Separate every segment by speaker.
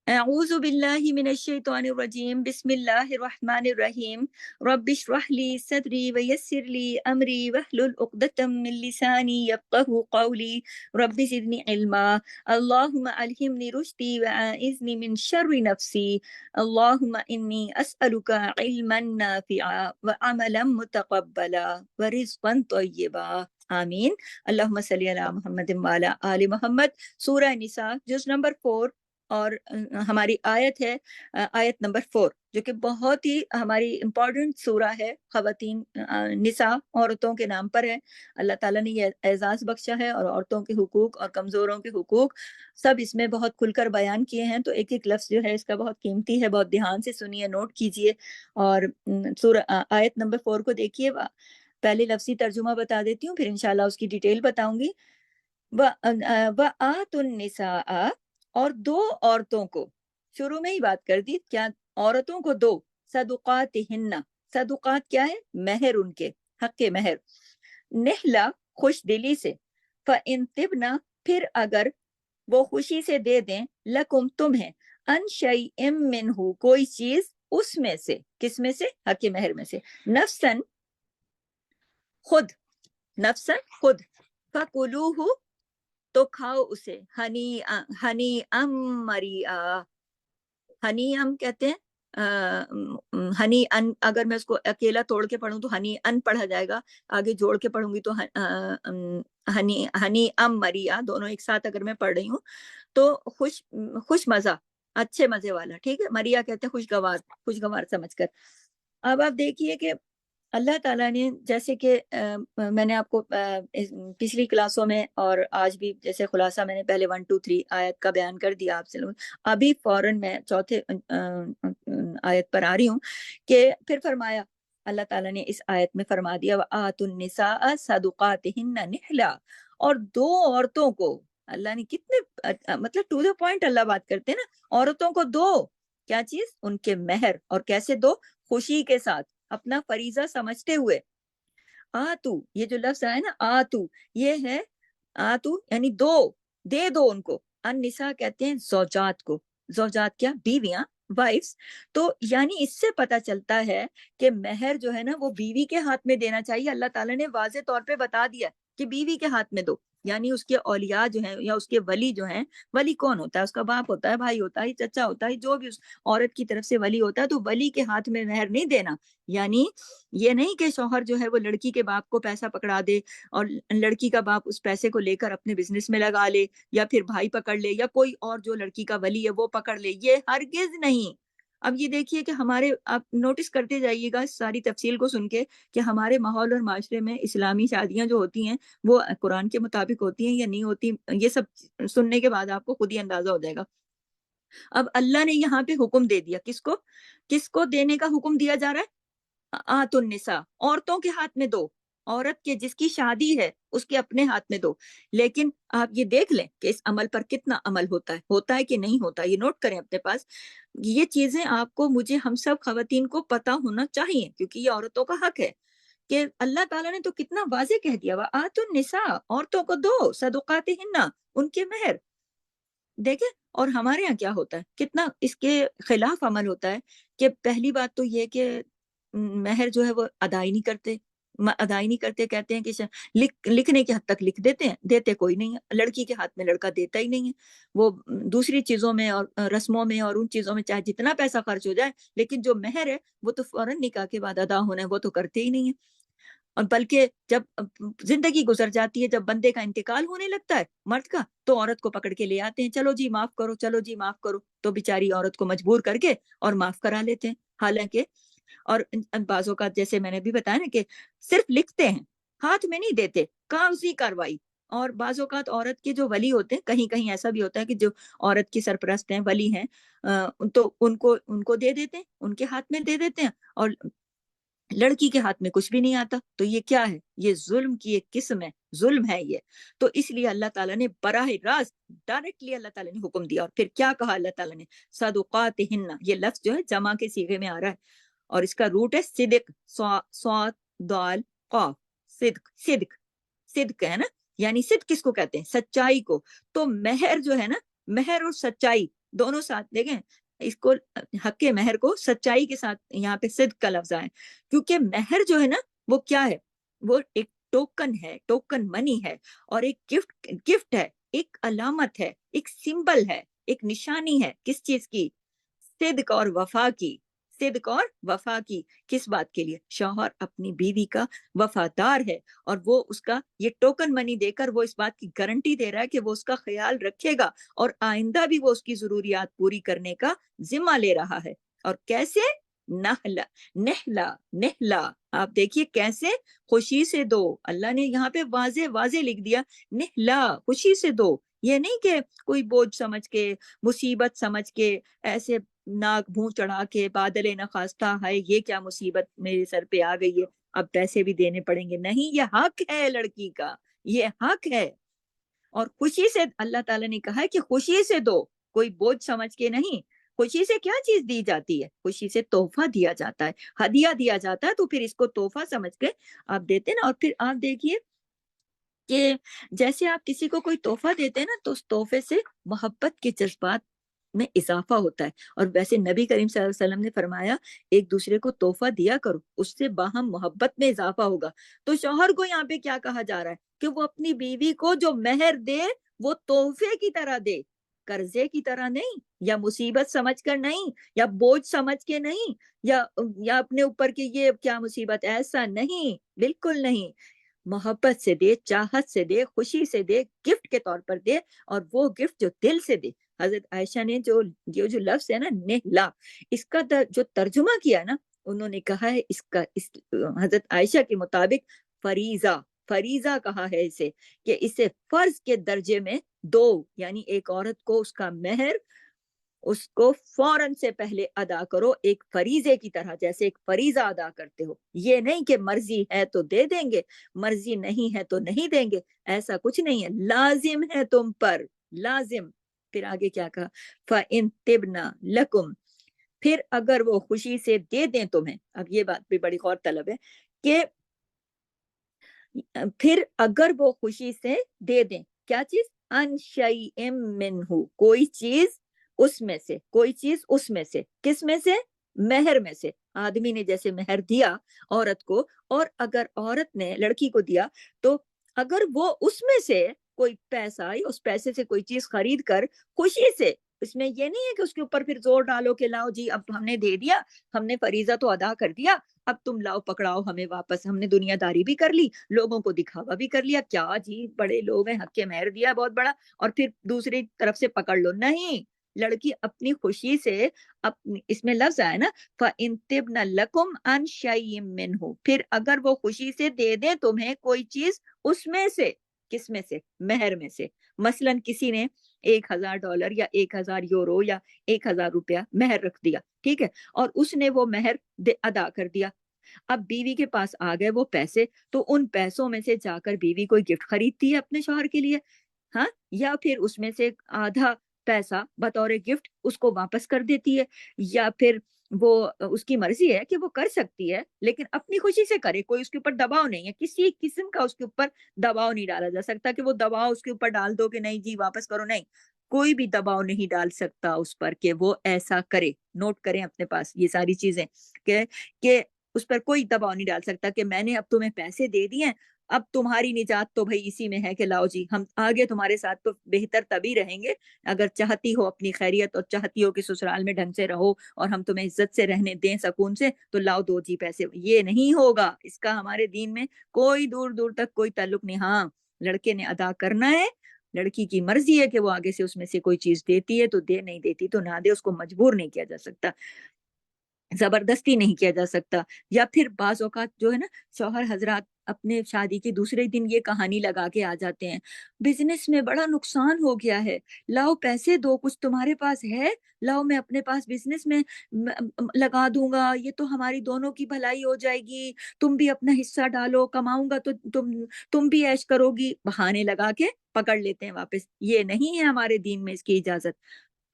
Speaker 1: أعوذ بالله من الشيطان الرجيم بسم الله الرحمن الرحيم رب اشرح لي صدري ويسر لي أمري واحلل عقدة من لساني يفقه قولي رب زدني علما اللهم ألهمني رشدي وأعذني من شر نفسي اللهم إني أسألك علما نافعا وعملا متقبلا ورزقا طيبا آمین اللہم صلی علی محمد وعلی آل محمد. سورہ نساء جز نمبر 4 اور ہماری آیت ہے آیت نمبر 4 جو کہ بہت ہی ہماری امپورٹنٹ سورہ ہے. خواتین نساء عورتوں کے نام پر ہے. اللہ تعالیٰ نے یہ اعزاز بخشا ہے اور عورتوں کے حقوق اور کمزوروں کے حقوق سب اس میں بہت کھل کر بیان کیے ہیں. تو ایک ایک لفظ جو ہے اس کا بہت قیمتی ہے, بہت دھیان سے سنیے, نوٹ کیجئے. اور سورہ آیت نمبر 4 کو دیکھیے. پہلے لفظی ترجمہ بتا دیتی ہوں, پھر انشاءاللہ اس کی ڈیٹیل بتاؤں گی. وَآتُوا النِّسَاءَ, اور دو عورتوں کو, شروع میں ہی بات کر دی, کیا عورتوں کو دو, صدقاتہن, صدقات کیا ہے, مہر ان کے, حق مہر, نحلہ خوش دلی سے, فَإِن طِبْنَ, پھر اگر وہ خوشی سے دے دیں, لکم تمہیں, ان شیء منہ, کوئی چیز اس میں سے, کس میں سے, حق مہر میں سے, نفسن خود, نفسن خود, فَكُلُوهُ, تو کھاؤ اسے, ہنی ام مریا, ہنی ام کہتے ہیں, ہنی ان, اگر میں اس کو اکیلا توڑ کے پڑھوں تو ہنی ان پڑھا جائے گا, آگے جوڑ کے پڑھوں گی تو ہنی ام مریا, دونوں ایک ساتھ اگر میں پڑھ رہی ہوں تو خوش مزہ, اچھے مزے والا, ٹھیک ہے. مریا کہتے ہیں خوشگوار, خوشگوار سمجھ کر. اب آپ دیکھیے کہ اللہ تعالیٰ نے, جیسے کہ میں نے آپ کو پچھلی کلاسوں میں اور آج بھی جیسے خلاصہ میں نے پہلے 1 2 3 آیت کا بیان کر دیا آپ سے. ابھی فوراً میں چوتھے آیت پر آ رہی ہوں کہ پھر فرمایا, اللہ تعالیٰ نے اس آیت میں فرما دیا, وَآتُوا النِّسَاءَ صَدُقَاتِهِنَّ نِحْلًا, اور دو عورتوں کو, اللہ نے کتنے مطلب ٹو دا پوائنٹ اللہ بات کرتے ہیں نا, عورتوں کو دو, کیا چیز, ان کے مہر, اور کیسے دو, خوشی کے ساتھ, اپنا فریضہ سمجھتے ہوئے. آتو, یہ جو لفظ ہے نا آتو, یہ ہے آتو یعنی دو, دے دو ان کو. النساء کہتے ہیں زوجات کو, زوجات کیا, بیویاں, وائفز. تو یعنی اس سے پتہ چلتا ہے کہ مہر جو ہے نا وہ بیوی کے ہاتھ میں دینا چاہیے. اللہ تعالیٰ نے واضح طور پہ بتا دیا کہ بیوی کے ہاتھ میں دو, یعنی اس کے اولیاء جو ہیں یا اس کے ولی جو ہیں, ولی کون ہوتا ہے, اس کا باپ ہوتا ہے, بھائی ہوتا ہے, چچا ہوتا ہے, جو بھی اس عورت کی طرف سے ولی ہوتا ہے, تو ولی کے ہاتھ میں مہر نہیں دینا. یعنی یہ نہیں کہ شوہر جو ہے وہ لڑکی کے باپ کو پیسہ پکڑا دے اور لڑکی کا باپ اس پیسے کو لے کر اپنے بزنس میں لگا لے, یا پھر بھائی پکڑ لے, یا کوئی اور جو لڑکی کا ولی ہے وہ پکڑ لے, یہ ہرگز نہیں. اب یہ دیکھیے کہ ہمارے, آپ نوٹس کرتے جائیے گا اس ساری تفصیل کو سن کے, کہ ہمارے ماحول اور معاشرے میں اسلامی شادیاں جو ہوتی ہیں وہ قرآن کے مطابق ہوتی ہیں یا نہیں ہوتی, یہ سب سننے کے بعد آپ کو خود ہی اندازہ ہو جائے گا. اب اللہ نے یہاں پہ حکم دے دیا, کس کو دینے کا حکم دیا جا رہا ہے, آتوا النساء, عورتوں کے ہاتھ میں دو, عورت کے جس کی شادی ہے اس کے اپنے ہاتھ میں دو. لیکن آپ یہ دیکھ لیں کہ اس عمل پر کتنا عمل ہوتا ہے کہ نہیں ہوتا, یہ نوٹ کریں اپنے پاس. یہ چیزیں آپ کو, مجھے, ہم سب خواتین کو پتا ہونا چاہیے, کیونکہ یہ عورتوں کا حق ہے. کہ اللہ تعالیٰ نے تو کتنا واضح کہہ دیا, وآتوا النساء, عورتوں کو دو, صدقاتہن, ان کے مہر. دیکھیں, اور ہمارے یہاں کیا ہوتا ہے, کتنا اس کے خلاف عمل ہوتا ہے. کہ پہلی بات تو یہ کہ مہر جو ہے وہ ادائی نہیں کرتے, کہتے ہیں کہ لکھنے کی حد تک لکھ دیتے ہیں, دیتے کوئی نہیں ہے. لڑکی کے ہاتھ میں لڑکا دیتا ہی نہیں ہے. وہ دوسری چیزوں میں اور رسموں میں اور ان چیزوں میں چاہے جتنا پیسہ خرچ ہو جائے, لیکن جو مہر ہے وہ تو فوراً نکاح کے بعد ادا ہونا ہے, وہ تو کرتے ہی نہیں ہے. اور بلکہ جب زندگی گزر جاتی ہے, جب بندے کا انتقال ہونے لگتا ہے مرد کا, تو عورت کو پکڑ کے لے آتے ہیں, چلو جی معاف کرو, چلو جی معاف کرو. تو بیچاری عورت کو مجبور کر کے اور معاف کرا لیتے ہیں. حالانکہ اور بعض اوقات جیسے میں نے بھی بتایا نا کہ صرف لکھتے ہیں, ہاتھ میں نہیں دیتے, کاغذی کاروائی. اور بعض اوقات عورت کے جو ولی ہوتے ہیں, کہیں کہیں ایسا بھی ہوتا ہے کہ جو عورت کی سرپرست ہیں, ولی ہیں, تو ان کو دے دیتے ہیں, ان کے ہاتھ میں دے دیتے ہیں, اور لڑکی کے ہاتھ میں کچھ بھی نہیں آتا. تو یہ کیا ہے, یہ ظلم کی ایک قسم ہے, ظلم ہے یہ. تو اس لیے اللہ تعالیٰ نے براہ راست ڈائریکٹلی اللہ تعالیٰ نے حکم دیا. اور پھر کیا کہا اللہ تعالیٰ نے, صدقاتہن, یہ لفظ جو ہے جمع کے صیغے میں آ رہا ہے, اور اس کا روٹ ہے صدق, صاد دال قاف, صدق ہے نا. یعنی صدق کس کو کہتے ہیں, سچائی کو. تو مہر جو ہے نا, مہر اور سچائی دونوں ساتھ دیکھیں اس کو حق مہر کو سچائی کے ساتھ یہاں پہ صدق کا لفظ آئے، کیونکہ مہر جو ہے نا وہ کیا ہے، وہ ایک ٹوکن ہے، ٹوکن منی ہے، اور ایک گفٹ ہے، ایک علامت ہے، ایک سمبل ہے، ایک نشانی ہے، کس چیز کی؟ صدق اور وفا کی، صدق اور وفا کی۔ کس بات کے لیے؟ شوہر اپنی بیوی کا وفادار ہے، اور وہ اس کا یہ ٹوکن منی دے کر وہ اس بات کی گارنٹی دے رہا ہے کہ وہ اس کا خیال رکھے گا، اور آئندہ بھی وہ اس کی ضروریات پوری کرنے کا ذمہ لے رہا ہے۔ اور کیسے؟ نہلا، نہلا، نہلا، آپ دیکھیے کیسے؟ خوشی سے دو۔ اللہ نے یہاں پہ واضح واضح لکھ دیا، نہلا، خوشی سے دو۔ یہ نہیں کہ کوئی بوجھ سمجھ کے، مصیبت سمجھ کے، ایسے ناک منہ چڑھا کے، بادل نخواستہ، ہے یہ کیا مصیبت میرے سر پہ آ گئی ہے، اب پیسے بھی دینے پڑیں گے۔ نہیں، یہ حق ہے لڑکی کا، یہ حق ہے۔ اور خوشی سے اللہ تعالیٰ نے کہا ہے کہ خوشی سے دو، کوئی بوجھ سمجھ کے نہیں۔ خوشی سے کیا چیز دی جاتی ہے؟ خوشی سے تحفہ دیا جاتا ہے، ہدیہ دیا جاتا ہے، تو پھر اس کو تحفہ سمجھ کے آپ دیتے نا۔ اور پھر آپ دیکھیے کہ جیسے آپ کسی کو کوئی تحفہ دیتے ہیں نا، تو اس تحفے سے محبت کے جذبات میں اضافہ ہوتا ہے۔ اور ویسے نبی کریم صلی اللہ علیہ وسلم نے فرمایا ایک دوسرے کو تحفہ دیا کرو، اس سے باہم محبت میں اضافہ ہوگا۔ تو شوہر کو یہاں پہ کیا کہا جا رہا ہے کہ وہ اپنی بیوی کو جو مہر دے وہ تحفے کی طرح دے، قرضے کی طرح نہیں، یا مصیبت سمجھ کر نہیں، یا بوجھ سمجھ کے نہیں، یا اپنے اوپر کہ یہ کیا مصیبت، ایسا نہیں، بالکل نہیں۔ محبت سے دے، چاہت سے دے، خوشی سے دے، گفٹ کے طور پر دے، اور وہ گفٹ جو دل سے دے۔ حضرت عائشہ نے جو لفظ ہے نا نہلا، اس کا جو ترجمہ کیا نا، انہوں نے کہا ہے اس حضرت عائشہ کے مطابق فریضہ، فریضہ کہا ہے اسے، کہ اسے فرض کے درجے میں دو، یعنی ایک عورت کو اس کا مہر اس کو فوراً سے پہلے ادا کرو، ایک فریضے کی طرح، جیسے ایک فریضہ ادا کرتے ہو۔ یہ نہیں کہ مرضی ہے تو دے دیں گے، مرضی نہیں ہے تو نہیں دیں گے، ایسا کچھ نہیں ہے، لازم ہے تم پر، لازم۔ پھر آگے کیا کہا؟ فَإِن تِبْنَ لَكُمْ، پھر اگر وہ خوشی سے دے دیں تمہیں۔ اب یہ بات بھی بڑی غور طلب ہے کہ پھر اگر وہ خوشی سے دے دیں کیا چیز؟ ان شیء منہ، کوئی چیز اس میں سے، کوئی چیز اس میں سے، کس میں سے؟ مہر میں سے۔ آدمی نے جیسے مہر دیا عورت کو، اور اگر عورت نے لڑکی کو دیا، تو اگر وہ اس میں سے کوئی پیسہ، اس پیسے سے کوئی چیز خرید کر خوشی سے، اس میں یہ نہیں ہے کہ اس کے اوپر پھر زور ڈالو کہ لاؤ جی اب ہم نے دے دیا، ہم نے فریضہ تو ادا کر دیا، اب تم لاؤ پکڑاؤ ہمیں واپس، ہم نے دنیا داری بھی کر لی، لوگوں کو دکھاوا بھی کر لیا، کیا جی بڑے لوگ ہیں، حق کے مہر دیا بہت بڑا، اور پھر دوسری طرف سے پکڑ لو۔ نہیں، لڑکی اپنی خوشی سے، اس میں لفظ آیا نا فَإِن تِبْنَ لَكُمْ عَنْ شَيْءٍ مِّنْهُ، پھر اگر وہ خوشی سے دے دیں تمہیں کوئی چیز اس میں سے، کس میں سے؟ مہر میں سے۔ مثلاً کسی نے $1000 یا 1000 یورو یا 1000 روپیہ مہر رکھ دیا، ٹھیک ہے، اور اس نے وہ مہر ادا کر دیا۔ اب بیوی کے پاس آ گئے وہ پیسے، تو ان پیسوں میں سے جا کر بیوی کوئی گفٹ خریدتی ہے اپنے شوہر کے لیے، ہاں، یا پھر اس میں سے آدھا پیسہ بطور گفٹ اس کو واپس کر دیتی ہے، یا پھر وہ اس کی مرضی ہے کہ وہ کر سکتی ہے، لیکن اپنی خوشی سے کرے، کوئی اس کے اوپر دباؤ نہیں ہے، کسی قسم کا اس کے اوپر دباؤ نہیں ڈالا جا سکتا کہ وہ دباؤ اس کے اوپر ڈال دو کہ نہیں جی واپس کرو، نہیں، کوئی بھی دباؤ نہیں ڈال سکتا اس پر کہ وہ ایسا کرے۔ نوٹ کریں اپنے پاس یہ ساری چیزیں کہ اس پر کوئی دباؤ نہیں ڈال سکتا کہ میں نے اب تمہیں پیسے دے دیے ہیں، اب تمہاری نجات تو بھائی اسی میں ہے کہ لاؤ جی ہم آگے تمہارے ساتھ تو بہتر تبھی رہیں گے اگر چاہتی ہو اپنی خیریت اور چاہتی ہو کہ سسرال میں ڈھنگ سے رہو اور ہم تمہیں عزت سے رہنے دیں سکون سے، تو لاؤ دو جی پیسے۔ یہ نہیں ہوگا، اس کا ہمارے دین میں کوئی دور دور تک کوئی تعلق نہیں۔ ہاں، لڑکے نے ادا کرنا ہے، لڑکی کی مرضی ہے کہ وہ آگے سے اس میں سے کوئی چیز دیتی ہے تو دے، نہیں دیتی تو نہ دے، اس کو مجبور نہیں کیا جا سکتا، زبردستی نہیں کیا جا سکتا۔ یا پھر بعض اوقات جو ہے نا شوہر حضرات اپنے شادی کے دوسرے دن یہ کہانی لگا کے آ جاتے ہیں، بزنس میں بڑا نقصان ہو گیا ہے، لاؤ پیسے دو، کچھ تمہارے پاس ہے، لاؤ میں اپنے پاس بزنس میں لگا دوں گا، یہ تو ہماری دونوں کی بھلائی ہو جائے گی، تم بھی اپنا حصہ ڈالو، کماؤں گا تو تم بھی عیش کرو گی، بہانے لگا کے پکڑ لیتے ہیں واپس۔ یہ نہیں ہے ہمارے دین میں اس کی اجازت۔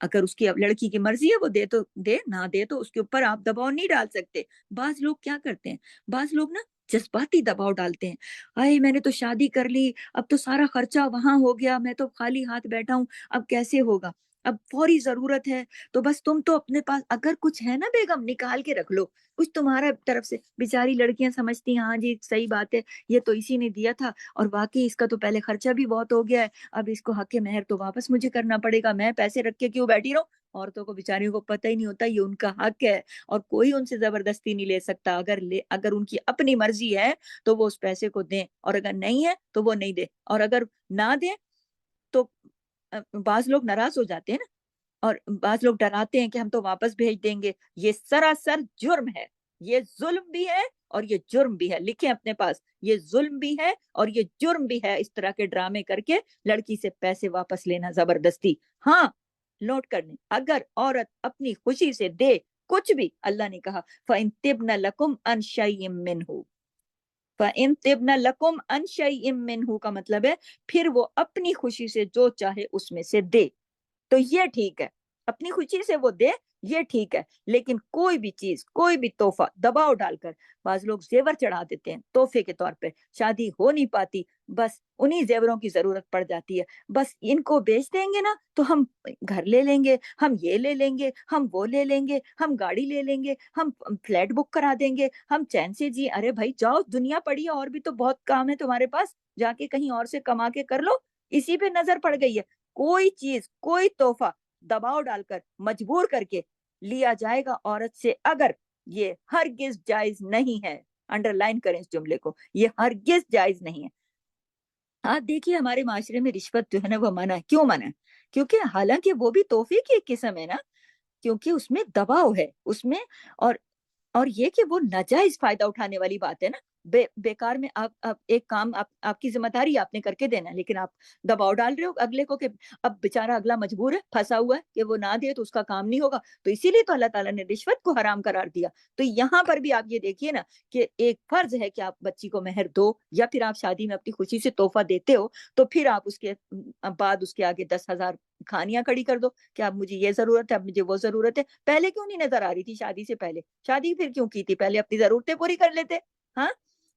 Speaker 1: اگر اس کی لڑکی کی مرضی ہے وہ دے تو دے، نہ دے تو اس کے اوپر آپ دباؤ نہیں ڈال سکتے۔ بعض لوگ کیا کرتے ہیں، بعض لوگ نا جذباتی دباؤ ڈالتے ہیں، آئے میں نے تو شادی کر لی، اب تو سارا خرچہ وہاں ہو گیا، میں تو خالی ہاتھ بیٹھا ہوں، اب کیسے ہوگا۔ اب فوری ضرورت ہے تو بس تم تو اپنے پاس اگر کچھ ہے نا بیگم نکال کے رکھ لو، کچھ تمہارا طرف سے. بیچاری لڑکیاں سمجھتی ہیں ہاں جی صحیح بات ہے، یہ تو اسی نے دیا تھا اور واقعی اس کا تو پہلے خرچہ بھی بہت ہو گیا ہے، اب اس کو حق مہر تو واپس مجھے کرنا پڑے گا، میں پیسے رکھ کے کیوں بیٹھی رہوں. عورتوں کو بیچاریوں کو پتہ ہی نہیں ہوتا یہ ان کا حق ہے اور کوئی ان سے زبردستی نہیں لے سکتا. اگر ان کی اپنی مرضی ہے تو وہ اس پیسے کو دیں، اور اگر نہیں ہے تو وہ نہیں دے. اور اگر نہ دیں تو بعض لوگ ناراض ہو جاتے ہیں نا، اور بعض لوگ ڈراتے ہیں کہ ہم تو واپس بھیج دیں گے. یہ سراسر جرم ہے، یہ ظلم بھی ہے اور یہ جرم بھی ہے. لکھیں اپنے پاس، یہ ظلم بھی ہے اور یہ جرم بھی ہے، اس طرح کے ڈرامے کر کے لڑکی سے پیسے واپس لینا زبردستی. ہاں نوٹ کر لیں، اگر عورت اپنی خوشی سے دے کچھ بھی، اللہ نے کہا فَإِن طِبْنَ لَكُمْ عَنْ شَيْءٍ مِّنْهُ، فَإِن طِبْنَ لَكُمْ عَنْ شَيْءٍ مِّنْهُ کا مطلب ہے پھر وہ اپنی خوشی سے جو چاہے اس میں سے دے تو یہ ٹھیک ہے، اپنی خوشی سے وہ دے یہ ٹھیک ہے. لیکن کوئی بھی چیز، کوئی بھی تحفہ دباؤ ڈال کر، بعض لوگ زیور چڑھا دیتے ہیں تحفے کے طور پہ، شادی ہو نہیں پاتی، بس انہی زیوروں کی ضرورت پڑ جاتی ہے، بس ان کو بیچ دیں گے نا تو ہم گھر لے لیں گے، ہم یہ لے لیں گے، ہم وہ لے لیں گے، ہم گاڑی لے لیں گے، ہم فلیٹ بک کرا دیں گے، ہم چین سے جی. ارے بھائی جاؤ، دنیا پڑی ہے اور بھی تو بہت کام ہے تمہارے پاس، جا کے کہیں اور سے کما کے کر لو. اسی پہ نظر پڑ گئی ہے. کوئی چیز، کوئی تحفہ دباؤ ڈال کر مجبور کر کے لیا جائے گا عورت سے، اگر یہ ہرگز جائز نہیں ہے. انڈر لائن کریں اس جملے کو، یہ ہرگز جائز نہیں ہے. آپ دیکھیے ہمارے معاشرے میں رشوت جو ہے نا وہ منع ہے. کیوں منع ہے؟ کیونکہ حالانکہ وہ بھی تحفے کی ایک قسم ہے نا، کیونکہ اس میں دباؤ ہے اس میں. اور اور یہ کہ وہ ناجائز فائدہ اٹھانے والی بات ہے نا. بیکار میں آپ ایک کام آپ کی ذمہ داری آپ نے کر کے دینا ہے، لیکن آپ دباؤ ڈال رہے ہو اگلے کو کہ اب بےچارا اگلا مجبور ہے، پھنسا ہوا ہے کہ وہ نہ دے تو اس کا کام نہیں ہوگا. تو اسی لیے تو اللہ تعالیٰ نے رشوت کو حرام قرار دیا. تو یہاں پر بھی آپ یہ دیکھیے نا کہ ایک فرض ہے کہ آپ بچی کو مہر دو، یا پھر آپ شادی میں اپنی خوشی سے تحفہ دیتے ہو تو پھر آپ اس کے بعد اس کے آگے 10,000 کھانیاں کھڑی کر دو کہ اب مجھے یہ ضرورت ہے، اب مجھے وہ ضرورت ہے. پہلے کیوں نہیں نظر آ رہی تھی شادی سے پہلے؟ شادی پھر کیوں کی تھی؟ پہلے اپنی ضرورتیں پوری کر لیتے. ہاں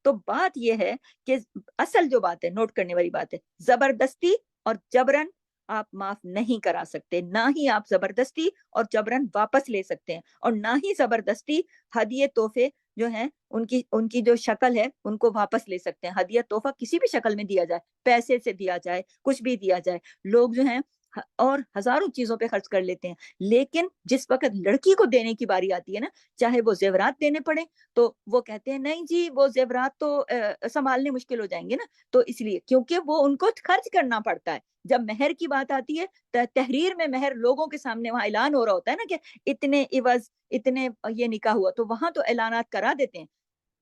Speaker 1: تو بات یہ ہے کہ اصل جو بات ہے، نوٹ کرنے والی بات ہے، زبردستی اور جبرن آپ معاف نہیں کرا سکتے. نہ ہی آپ زبردستی اور جبرن واپس لے سکتے ہیں، اور نہ ہی زبردستی ہدیے تحفے جو ہیں ان کی جو شکل ہے ان کو واپس لے سکتے ہیں. ہدیہ تحفہ کسی بھی شکل میں دیا جائے، پیسے سے دیا جائے، کچھ بھی دیا جائے، لوگ جو ہیں اور ہزاروں چیزوں پہ خرچ کر لیتے ہیں. لیکن جس وقت لڑکی کو دینے کی باری آتی ہے نا، چاہے وہ زیورات دینے پڑے تو وہ کہتے ہیں نہیں جی وہ زیورات تو سنبھالنے مشکل ہو جائیں گے نا. تو اس لیے کیونکہ وہ ان کو خرچ کرنا پڑتا ہے. جب مہر کی بات آتی ہے، تحریر میں مہر لوگوں کے سامنے وہاں اعلان ہو رہا ہوتا ہے نا کہ اتنے عوض، اتنے یہ نکاح ہوا، تو وہاں تو اعلانات کرا دیتے ہیں.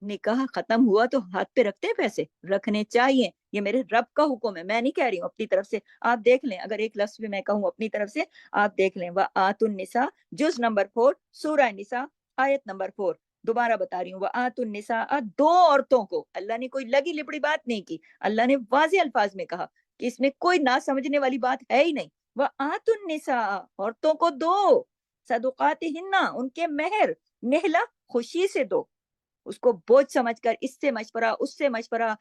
Speaker 1: نکاح ختم ہوا تو ہاتھ پہ رکھتے ہیں، پیسے رکھنے چاہیے. یہ میرے رب کا حکم ہے، میں نہیں کہہ رہی ہوں اپنی طرف سے. آپ دیکھ لیں، اگر ایک لفظ بھی میں کہوں اپنی طرف سے، آپ دیکھ لیں وَآتُ النِّسَاءَ جز نمبر 4 سورہ نساء آیت نمبر 4. دوبارہ بتا رہی ہوں، وَآتُ النِّسَاءَ، دو عورتوں کو. اللہ نے کوئی لگی لپڑی بات نہیں کی، اللہ نے واضح الفاظ میں کہا کہ اس میں کوئی نہ سمجھنے والی بات ہے ہی نہیں. وَآتُ النِّسَاءَ، عورتوں کو دو، صدقاتہن، ان کے مہر، نہلا خوشی سے دو. اس کو بوجھ سمجھ کر اس سے مشورہ اس سے مشورہ،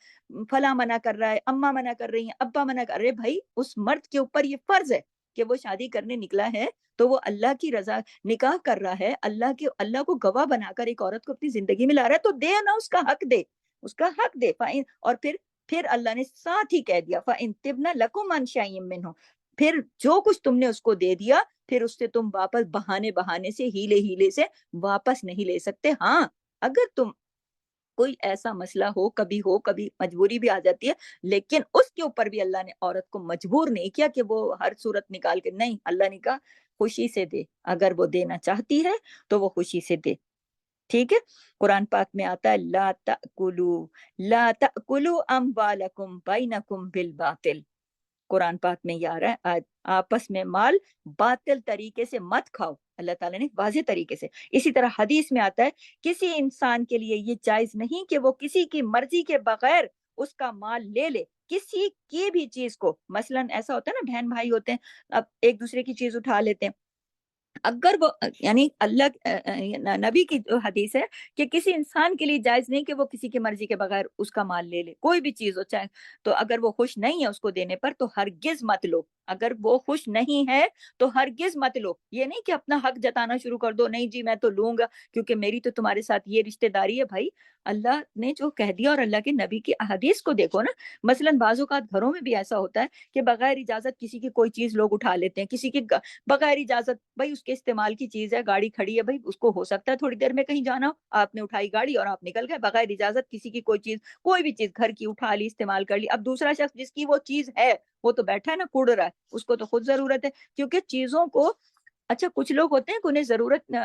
Speaker 1: فلاں منع کر رہا ہے، اماں منع کر رہی ہیں، ابا منع کر رہے، بھائی اس مرد کے اوپر یہ فرض ہے کہ وہ شادی کرنے نکلا ہے تو وہ اللہ کی رضا نکاح کر رہا ہے، اللہ کو گواہ بنا کر ایک عورت کو اپنی زندگی میں لا رہا ہے، تو دے نا، اس کا حق دے، اس کا حق دے. اور پھر اللہ نے ساتھ ہی کہہ دیا فَإِن طِبْنَ لَكُمْ عَنْ شَيْءٍ مِّنْهُ، پھر جو کچھ تم نے اس کو دے دیا پھر اس سے تم واپس بہانے سے، ہیلے سے واپس نہیں لے سکتے. ہاں اگر تم کوئی ایسا مسئلہ کبھی مجبوری بھی آ جاتی ہے، لیکن اس کے اوپر بھی اللہ نے عورت کو مجبور نہیں کیا کہ وہ ہر صورت نکال کے. نہیں، اللہ نے کہا خوشی سے دے، اگر وہ دینا چاہتی ہے تو وہ خوشی سے دے. ٹھیک ہے. قرآن پاک میں آتا ہے لا تأکلوا اموالکم بینکم بالباطل. قرآن پاک میں یہ آ رہا ہے آپس میں مال باطل طریقے سے مت کھاؤ. اللہ تعالیٰ نے واضح طریقے سے. اسی طرح حدیث میں آتا ہے کسی انسان کے لیے یہ جائز نہیں کہ وہ کسی کی مرضی کے بغیر اس کا مال لے لے، کسی کی بھی چیز کو. مثلا ایسا ہوتا ہے نا، بہن بھائی ہوتے ہیں، اب ایک دوسرے کی چیز اٹھا لیتے ہیں. اگر وہ یعنی نبی کی جو حدیث ہے کہ کسی انسان کے لیے جائز نہیں کہ وہ کسی کی مرضی کے بغیر اس کا مال لے لے، کوئی بھی چیز ہو چاہے. تو اگر وہ خوش نہیں ہے اس کو دینے پر تو ہرگز مت لو. اگر وہ خوش نہیں ہے تو ہرگز مت لو. یہ نہیں کہ اپنا حق جتانا شروع کر دو, نہیں جی میں تو لوں گا کیونکہ میری تو تمہارے ساتھ یہ رشتہ داری ہے. بھائی اللہ نے جو کہہ دیا اور اللہ کے نبی کی احادیث کو دیکھو نا. مثلاً بعض اوقات گھروں میں بھی ایسا ہوتا ہے کہ بغیر اجازت کسی کی کوئی چیز لوگ اٹھا لیتے ہیں, کسی کی بغیر اجازت, بھائی اس کے استعمال کی چیز ہے, گاڑی کھڑی ہے, بھائی اس کو ہو سکتا ہے تھوڑی دیر میں کہیں جانا, آپ نے اٹھائی گاڑی اور آپ نکل گئے بغیر اجازت, کسی کی کوئی چیز, کوئی بھی چیز گھر کی اٹھا لی, استعمال کر لی. اب دوسرا شخص جس کی وہ چیز ہے وہ تو بیٹھا ہے نا, کوڑ رہا ہے, اس کو تو خود ضرورت ہے. کیونکہ چیزوں کو, اچھا کچھ لوگ ہوتے ہیں کہ انہیں ضرورت,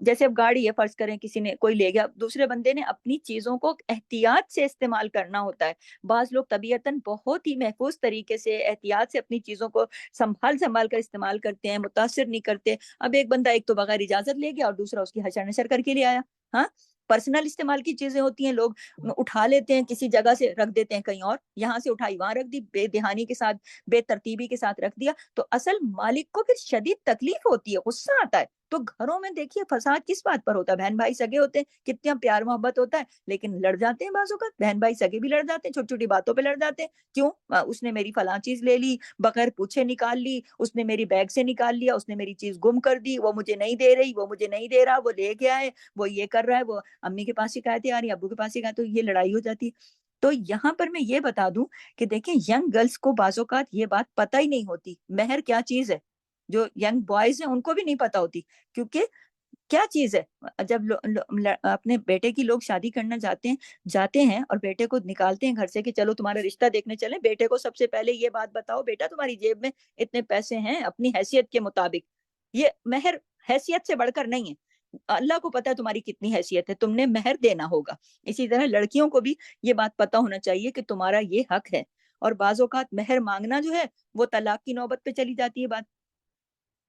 Speaker 1: جیسے اب گاڑی ہے فرض کریں کسی نے کوئی لے گیا, دوسرے بندے نے اپنی چیزوں کو احتیاط سے استعمال کرنا ہوتا ہے. بعض لوگ طبیعتاً بہت ہی محفوظ طریقے سے احتیاط سے اپنی چیزوں کو سنبھال کر استعمال کرتے ہیں, متاثر نہیں کرتے. اب ایک بندہ ایک تو بغیر اجازت لے گیا اور دوسرا اس کی حشر نشر کر کے لے آیا. ہاں, پرسنل استعمال کی چیزیں ہوتی ہیں, لوگ اٹھا لیتے ہیں کسی جگہ سے رکھ دیتے ہیں کہیں اور, یہاں سے اٹھائی وہاں رکھ دی, بے دہانی کے ساتھ بے ترتیبی کے ساتھ رکھ دیا, تو اصل مالک کو پھر شدید تکلیف ہوتی ہے, غصہ آتا ہے. تو گھروں میں دیکھیے فساد کس بات پر ہوتا ہے, بہن بھائی سگے ہوتے ہیں, کتنا پیار محبت ہوتا ہے, لیکن لڑ جاتے ہیں بعض اوقات, بہن بھائی سگے بھی لڑ جاتے ہیں, چھوٹی چھوٹی باتوں پہ لڑ جاتے ہیں. کیوں؟ اس نے میری فلاں چیز لے لی, بغیر پوچھے نکال لی, اس نے میری بیگ سے نکال لیا, اس نے میری چیز گم کر دی, وہ مجھے نہیں دے رہی, وہ مجھے نہیں دے رہا, وہ لے گیا ہے, وہ یہ کر رہا ہے, وہ امی کے پاس شکایتیں آ رہی, ابو کے پاس شکایت, تو یہ لڑائی ہو جاتی ہے. تو یہاں پر میں یہ بتا دوں کہ دیکھیں ینگ گرلز کو بعض اوقات یہ بات پتہ ہی نہیں ہوتی, مہر کیا چیز ہے. جو ینگ بوائز ہیں ان کو بھی نہیں پتا ہوتی, کیونکہ کیا چیز ہے. جب اپنے بیٹے کی لوگ شادی کرنا جاتے ہیں اور بیٹے کو نکالتے ہیں گھر سے کہ چلو تمہارا رشتہ دیکھنے چلیں, بیٹے کو سب سے پہلے یہ بات بتاؤ, بیٹا تمہاری جیب میں اتنے پیسے ہیں اپنی حیثیت کے مطابق. یہ مہر حیثیت سے بڑھ کر نہیں ہے, اللہ کو پتا ہے تمہاری کتنی حیثیت ہے, تم نے مہر دینا ہوگا. اسی طرح لڑکیوں کو بھی یہ بات پتا ہونا چاہیے کہ تمہارا یہ حق ہے. اور بعض اوقات مہر مانگنا جو ہے وہ طلاق کی نوبت پہ چلی جاتی ہے بات,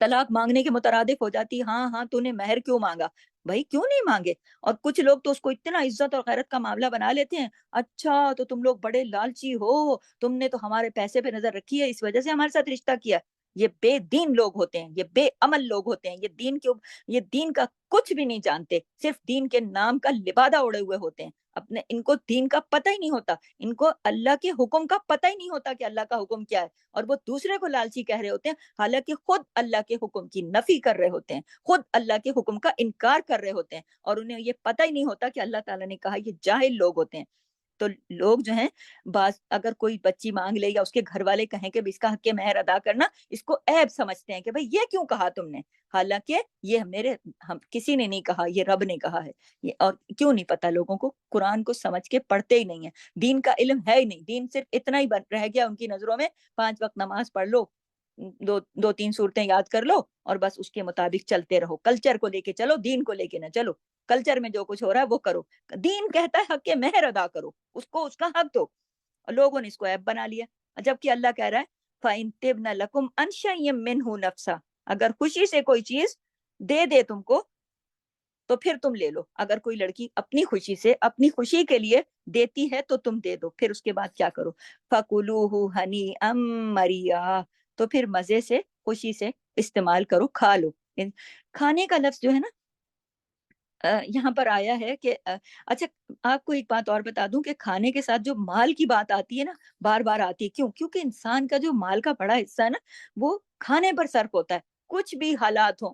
Speaker 1: طلاق مانگنے کے مترادف ہو جاتی ہے. ہاں ہاں تو نے مہر کیوں مانگا, بھائی کیوں نہیں مانگے. اور کچھ لوگ تو اس کو اتنا عزت اور غیرت کا معاملہ بنا لیتے ہیں, اچھا تو تم لوگ بڑے لالچی ہو, تم نے تو ہمارے پیسے پہ نظر رکھی ہے, اس وجہ سے ہمارے ساتھ رشتہ کیا. یہ بے دین لوگ ہوتے ہیں, یہ بے عمل لوگ ہوتے ہیں, یہ دین کا کچھ بھی نہیں جانتے, صرف دین کے نام کا لبادہ اڑے ہوئے ہوتے ہیں. ان کو دین کا پتہ ہی نہیں ہوتا, ان کو اللہ کے حکم کا پتہ ہی نہیں ہوتا کہ اللہ کا حکم کیا ہے, اور وہ دوسرے کو لالچی کہہ رہے ہوتے ہیں, حالانکہ خود اللہ کے حکم کی نفی کر رہے ہوتے ہیں, خود اللہ کے حکم کا انکار کر رہے ہوتے ہیں, اور انہیں یہ پتہ ہی نہیں ہوتا کہ اللہ تعالیٰ نے کہا. یہ جاہل لوگ ہوتے ہیں. تو لوگ جو ہیں, بعض اگر کوئی بچی مانگ لے یا اس کے گھر والے کہیں کہ اس کا حق مہر ادا کرنا, اس کو عیب سمجھتے ہیں کہ بھئی یہ کیوں کہا تم نے, حالانکہ یہ کسی نے نہیں کہا, یہ رب نے کہا ہے. اور کیوں نہیں پتا لوگوں کو, قرآن کو سمجھ کے پڑھتے ہی نہیں ہیں, دین کا علم ہے ہی نہیں, دین صرف اتنا ہی رہ گیا ان کی نظروں میں, 5 وقت نماز پڑھ لو, دو تین صورتیں یاد کر لو, اور بس اس کے مطابق چلتے رہو. کلچر کو لے کے چلو, دین کو لے کے نہ چلو. کلچر میں جو کچھ ہو رہا ہے وہ کرو, دین کہتا ہے حق مہر ادا کرو, اس کو اس کا حق دو. لوگوں نے اس کو عیب بنا لیا, جبکہ اللہ کہہ رہا ہے فَإِن تِبْنَ لَكُمْ عَنْ شَيْءٍ مِّنْهُ نَفْسًا, اگر خوشی سے کوئی چیز دے دے تم کو تو پھر تم لے لو. اگر کوئی لڑکی اپنی خوشی سے, اپنی خوشی کے لیے دیتی ہے تو تم دے دو, پھر اس کے بعد کیا کرو, فَكُلُوهُ هَنِيئًا مَرِيئًا, تو پھر مزے سے خوشی سے استعمال کرو, کھا لو. کھانے کا لفظ جو ہے نا یہاں پر آیا ہے کہ اچھا آپ کو ایک بات اور بتا دوں کہ کھانے کے ساتھ جو مال کی بات آتی ہے نا, بار بار آتی ہے. کیوں؟ کیونکہ انسان کا جو مال کا بڑا حصہ ہے نا وہ کھانے پر صرف ہوتا ہے. کچھ بھی حالات ہوں,